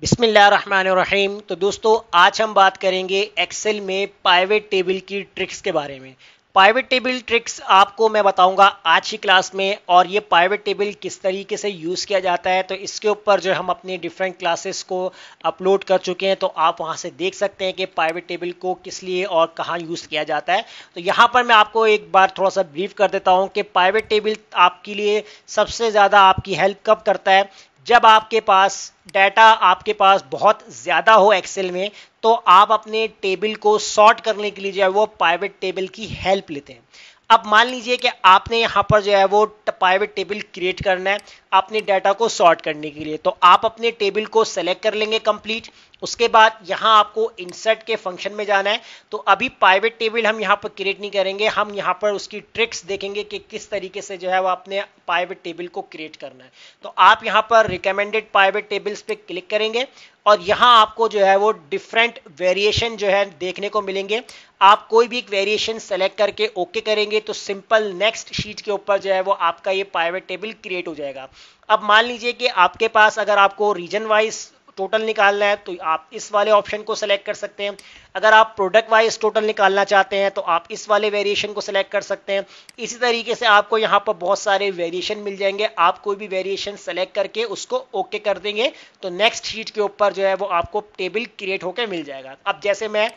बिस्मिल्लाहिर्रहमानिर्रहीम। तो दोस्तों आज हम बात करेंगे एक्सेल में पाइवेट टेबल की ट्रिक्स के बारे में। पाइवेट टेबल ट्रिक्स आपको मैं बताऊंगा आज की क्लास में, और ये पाइवेट टेबल किस तरीके से यूज़ किया जाता है तो इसके ऊपर जो हम अपने डिफरेंट क्लासेस को अपलोड कर चुके हैं, तो आप वहां से देख सकते हैं कि पाइवेट टेबल को किस लिए और कहाँ यूज़ किया जाता है। तो यहाँ पर मैं आपको एक बार थोड़ा सा ब्रीफ कर देता हूँ कि पाइवेट टेबल आपके लिए सबसे ज़्यादा आपकी हेल्प कब करता है, जब आपके पास डाटा आपके पास बहुत ज़्यादा हो एक्सेल में, तो आप अपने टेबल को सॉर्ट करने के लिए जो है वो पाइवेट टेबल की हेल्प लेते हैं। अब मान लीजिए कि आपने यहाँ पर जो है वो पाइवेट टेबल क्रिएट करना है अपने डाटा को सॉर्ट करने के लिए, तो आप अपने टेबल को सेलेक्ट कर लेंगे कंप्लीट। उसके बाद यहाँ आपको इंसर्ट के फंक्शन में जाना है। तो अभी पाइवेट टेबल हम यहाँ पर क्रिएट नहीं करेंगे, हम यहाँ पर उसकी ट्रिक्स देखेंगे कि किस तरीके से जो है वो अपने पाइवेट टेबल को क्रिएट करना है। तो आप यहाँ पर रिकमेंडेड पाइवेट टेबल्स पे क्लिक करेंगे और यहाँ आपको जो है वो डिफरेंट वेरिएशन जो है देखने को मिलेंगे। आप कोई भी एक वेरिएशन सेलेक्ट करके ओके करेंगे तो सिंपल नेक्स्ट शीट के ऊपर जो है वो आपका ये पाइवेट टेबल क्रिएट हो जाएगा। अब मान लीजिए कि आपके पास अगर आपको रीजन वाइज टोटल निकालना है तो आप इस वाले ऑप्शन को सेलेक्ट कर सकते हैं। अगर आप प्रोडक्ट वाइज टोटल निकालना चाहते हैं तो आप इस वाले वेरिएशन को सेलेक्ट कर सकते हैं। इसी तरीके से आपको यहाँ पर बहुत सारे वेरिएशन मिल जाएंगे, आप कोई भी वेरिएशन सेलेक्ट करके उसको ओके कर देंगे तो नेक्स्ट शीट के ऊपर जो है वो आपको टेबल क्रिएट होकर मिल जाएगा। अब जैसे मैं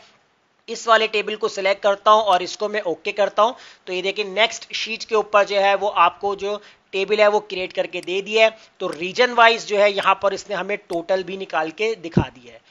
इस वाले टेबल को सिलेक्ट करता हूं और इसको मैं ओके करता हूं तो ये देखिए नेक्स्ट शीट के ऊपर जो है वो आपको जो टेबल है वो क्रिएट करके दे दिया है। तो रीजन वाइज जो है यहाँ पर इसने हमें टोटल भी निकाल के दिखा दिया है।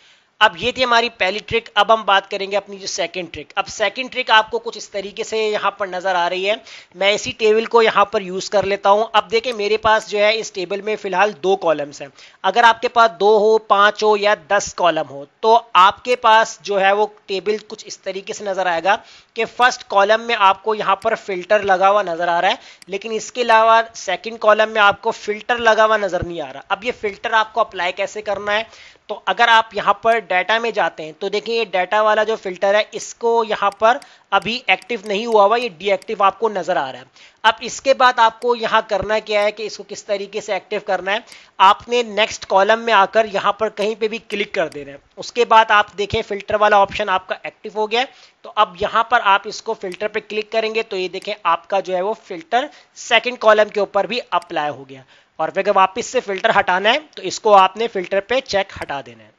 अब ये थी हमारी पहली ट्रिक। अब हम बात करेंगे अपनी जो सेकंड ट्रिक। अब सेकंड ट्रिक आपको कुछ इस तरीके से यहाँ पर नजर आ रही है। मैं इसी टेबल को यहाँ पर यूज कर लेता हूँ। अब देखिए मेरे पास जो है इस टेबल में फिलहाल 2 कॉलम्स हैं। अगर आपके पास 2 हो, 5 हो या 10 कॉलम हो तो आपके पास जो है वो टेबल कुछ इस तरीके से नजर आएगा कि फर्स्ट कॉलम में आपको यहाँ पर फिल्टर लगा हुआ नजर आ रहा है, लेकिन इसके अलावा सेकंड कॉलम में आपको फिल्टर लगा हुआ नजर नहीं आ रहा। अब ये फिल्टर आपको अप्लाई कैसे करना है, तो अगर आप यहाँ पर डाटा में जाते हैं तो देखिए ये डाटा वाला जो फिल्टर है इसको यहाँ पर अभी एक्टिव नहीं हुआ हुआ, ये डीएक्टिव आपको नजर आ रहा है। अब इसके बाद आपको यहाँ करना क्या है कि इसको किस तरीके से एक्टिव करना है, आपने नेक्स्ट कॉलम में आकर यहाँ पर कहीं पे भी क्लिक कर देना है। उसके बाद आप देखें फिल्टर वाला ऑप्शन आपका एक्टिव हो गया। तो अब यहाँ पर आप इसको फिल्टर पे क्लिक करेंगे तो ये देखें आपका जो है वो फिल्टर सेकंड कॉलम के ऊपर भी अप्लाई हो गया। और फिर अगर वापस से फिल्टर हटाना है तो इसको आपने फिल्टर पे चेक हटा देना है।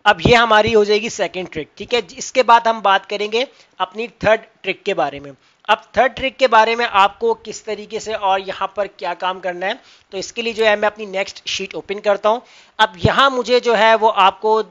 अब ये हमारी हो जाएगी सेकंड ट्रिक, ठीक है। इसके बाद हम बात करेंगे अपनी थर्ड ट्रिक के बारे में। अब थर्ड ट्रिक के बारे में आपको किस तरीके से और यहाँ पर क्या काम करना है, तो इसके लिए जो है मैं अपनी नेक्स्ट शीट ओपन करता हूँ। अब यहाँ मुझे जो है वो आपको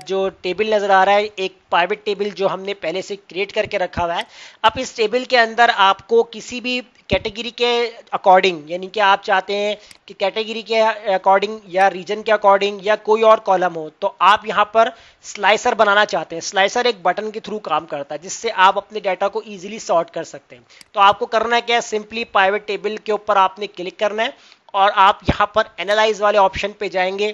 जो टेबल नजर आ रहा है, एक प्राइवेट टेबल जो हमने पहले से क्रिएट करके रखा हुआ है। अब इस टेबल के अंदर आपको किसी भी कैटेगरी के अकॉर्डिंग, यानी कि आप चाहते हैं कि कैटेगरी के अकॉर्डिंग या रीजन के अकॉर्डिंग या कोई और कॉलम हो, तो आप यहाँ पर स्लाइसर बनाना चाहते हैं। स्लाइसर एक बटन के थ्रू काम करता है जिससे आप अपने डाटा को इजीली सॉर्ट कर सकते हैं। तो आपको करना क्या है, सिंपली प्राइवेट टेबल के ऊपर आपने क्लिक करना है और आप यहाँ पर एनालाइज वाले ऑप्शन पे जाएंगे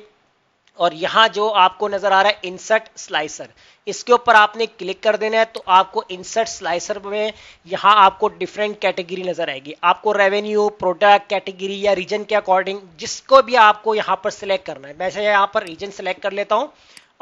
और यहाँ जो आपको नजर आ रहा है इंसर्ट स्लाइसर, इसके ऊपर आपने क्लिक कर देना है। तो आपको इंसर्ट स्लाइसर में यहाँ आपको डिफरेंट कैटेगरी नजर आएगी। आपको रेवेन्यू, प्रोडक्ट, कैटेगरी या रीजन के अकॉर्डिंग जिसको भी आपको यहाँ पर सिलेक्ट करना है। वैसे यहाँ पर रीजन सेलेक्ट कर लेता हूँ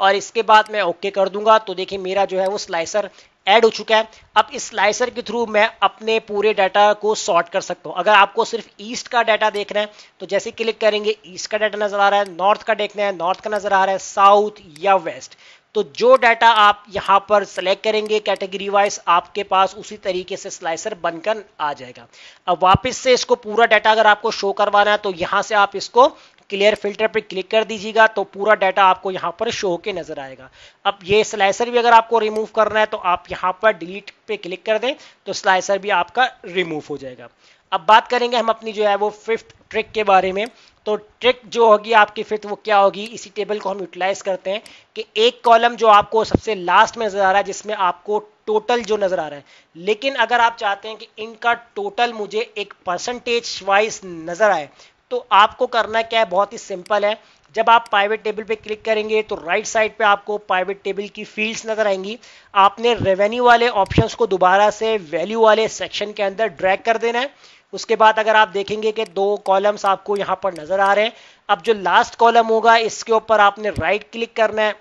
और इसके बाद मैं ओके कर दूंगा तो देखिए मेरा जो है वो स्लाइसर ऐड हो चुका है। अब इस स्लाइसर के थ्रू मैं अपने पूरे डाटा को सॉर्ट कर सकता हूं। अगर आपको सिर्फ ईस्ट का डाटा देखना है तो जैसे क्लिक करेंगे ईस्ट का डाटा नजर आ रहा है, नॉर्थ का देखना है नॉर्थ का नजर आ रहा है, साउथ या वेस्ट। तो जो डाटा आप यहां पर सेलेक्ट करेंगे कैटेगरी वाइज आपके पास उसी तरीके से स्लाइसर बनकर आ जाएगा। अब वापस से इसको पूरा डाटा अगर आपको शो करवाना है तो यहां से आप इसको क्लियर फिल्टर पे क्लिक कर दीजिएगा तो पूरा डाटा आपको यहाँ पर शो होके नजर आएगा। अब ये स्लाइसर भी अगर आपको रिमूव करना है तो आप यहाँ पर डिलीट पे क्लिक कर दें तो स्लाइसर भी आपका रिमूव हो जाएगा। अब बात करेंगे हम अपनी जो है वो फिफ्थ ट्रिक के बारे में। तो ट्रिक जो होगी आपकी फिफ्थ वो क्या होगी, इसी टेबल को हम यूटिलाइज करते हैं कि एक कॉलम जो आपको सबसे लास्ट में नजर आ रहा है जिसमें आपको टोटल जो नजर आ रहा है, लेकिन अगर आप चाहते हैं कि इनका टोटल मुझे एक परसेंटेज वाइज नजर आए तो आपको करना क्या है, बहुत ही सिंपल है। जब आप प्राइवेट टेबल पे क्लिक करेंगे तो राइट साइड पे आपको प्राइवेट टेबल की फील्ड्स नजर आएंगी। आपने रेवेन्यू वाले ऑप्शंस को दोबारा से वैल्यू वाले सेक्शन के अंदर ड्रैग कर देना है। उसके बाद अगर आप देखेंगे कि 2 कॉलम्स आपको यहाँ पर नजर आ रहे हैं, अब जो लास्ट कॉलम होगा इसके ऊपर आपने राइट क्लिक करना है,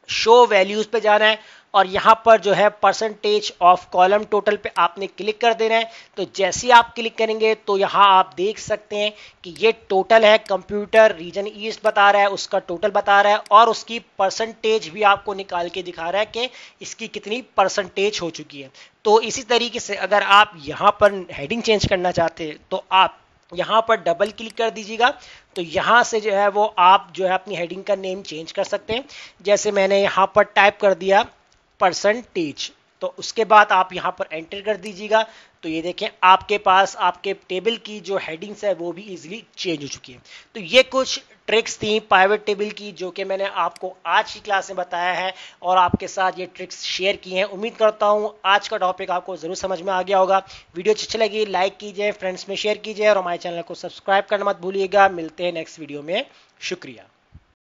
शो वैल्यूज पे जाना है और यहां पर जो है परसेंटेज ऑफ कॉलम टोटल पे आपने क्लिक कर देना है। तो जैसे आप क्लिक करेंगे तो यहां आप देख सकते हैं कि ये टोटल है, कंप्यूटर रीजन ईस्ट बता रहा है, उसका टोटल बता रहा है और उसकी परसेंटेज भी आपको निकाल के दिखा रहा है कि इसकी कितनी परसेंटेज हो चुकी है। तो इसी तरीके से अगर आप यहां पर हेडिंग चेंज करना चाहते हैं तो आप यहां पर डबल क्लिक कर दीजिएगा। तो यहां से जो है वो आप जो है अपनी हेडिंग का नेम चेंज कर सकते हैं। जैसे मैंने यहां पर टाइप कर दिया परसेंटेज, तो उसके बाद आप यहां पर एंटर कर दीजिएगा। तो ये देखें आपके पास आपके टेबल की जो हेडिंग्स है वो भी इजीली चेंज हो चुकी है। तो ये कुछ ट्रिक्स थी पाइवट टेबल की जो कि मैंने आपको आज की क्लास में बताया है और आपके साथ ये ट्रिक्स शेयर की हैं। उम्मीद करता हूँ आज का टॉपिक आपको जरूर समझ में आ गया होगा। वीडियो अच्छी लगी लाइक कीजिए, फ्रेंड्स में शेयर कीजिए और हमारे चैनल को सब्सक्राइब करना मत भूलिएगा। मिलते हैं नेक्स्ट वीडियो में। शुक्रिया।